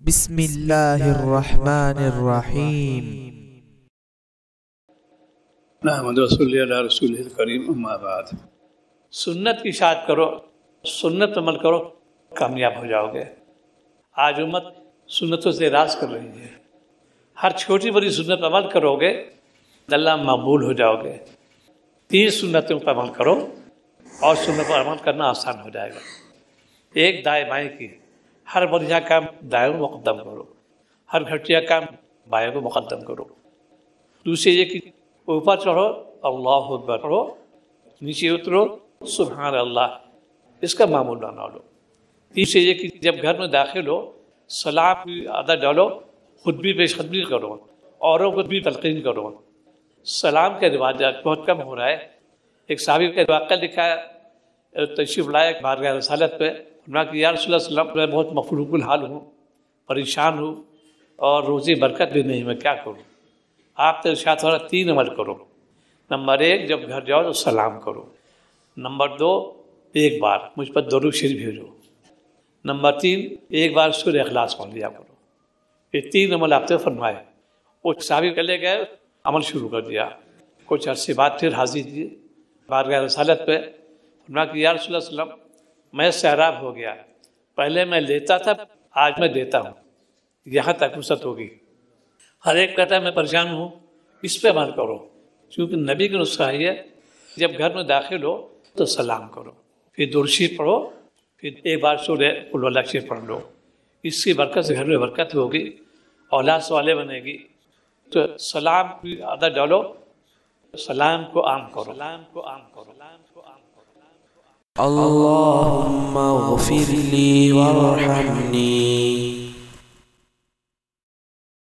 بسم اللہ الرحمن الرحیم۔ نحمد صلی اللہ رسول الکریم، اما بعد۔ سنت کی اشاعت کرو، سنت عمل کرو، کامیاب ہو جاؤ گے۔ آج امت سنتوں سے اعراض کر رہی ہے۔ ہر چھوٹی بڑی سنت عمل کرو گے اللہ مقبول ہو جاؤ گے۔ 3 سنتوں پر عمل کرو اور سنت پر عمل کرنا آسان ہو جائے گا۔ ایک دائیں بائیں کی، ہر بڑھیا کام دائیں کو مقدم کرو، ہر گھٹیا کام بائیں کو مقدم کرو۔ دوسری یہ کہ اوپر چڑھو اللہ اکبر پڑھو، نیچے اترو سبحان اللہ، اس کا معمول بنا لو۔ تیسری یہ کہ جب گھر میں داخل ہو سلام کی عادت ڈالو، خود بھی پیش قدمی کرو، اوروں کو بھی تلقین کرو۔ سلام کا رواج بہت کم ہو رہا ہے۔ ایک صحابی کا واقعہ لکھا ہے، تشریف لائے بارگاہ رسالت پہ، کہ یا رسول اللہ صلی اللہ علیہ وسلم میں بہت مفلوق الحال ہوں، پریشان ہوں اور روزی برکت بھی نہیں، میں کیا کروں؟ آپ تو ارشاد فرمایا 3 عمل کرو۔ نمبر 1 جب گھر جاؤ تو سلام کرو۔ نمبر 2 ایک بار مجھ پر درود شریف بھیجو۔ نمبر 3 ایک بار سورہ اخلاص پڑھ لیا کرو۔ یہ 3 عمل آپ نے فرمائے۔ وہ صحابی چلے گئے، عمل شروع کر دیا۔ کچھ عرصے بعد پھر حاضر دیے بارگاہ رسالت پہ، کہ یا رسول اللہ صلی اللہ علیہ وسلم میں سیراب ہو گیا، پہلے میں لیتا تھا آج میں دیتا ہوں، یہاں تک وسعت ہوگی۔ ہر ایک کہتا ہے میں پریشان ہوں، اس پہ عمل کرو، کیونکہ نبی کا نسخہ ہے جب گھر میں داخل ہو تو سلام کرو، پھر درود شریف پڑھو، پھر ایک بار سورہ قل واللہ شریف پڑھ لو۔ اس کی برکت سے گھر میں برکت ہوگی، اولاد صالح بنے گی۔ تو سلام کی عادت ڈالو، سلام کو عام کرو، سلام کو عام کرو۔ اللہم اغفر لی وارحمنی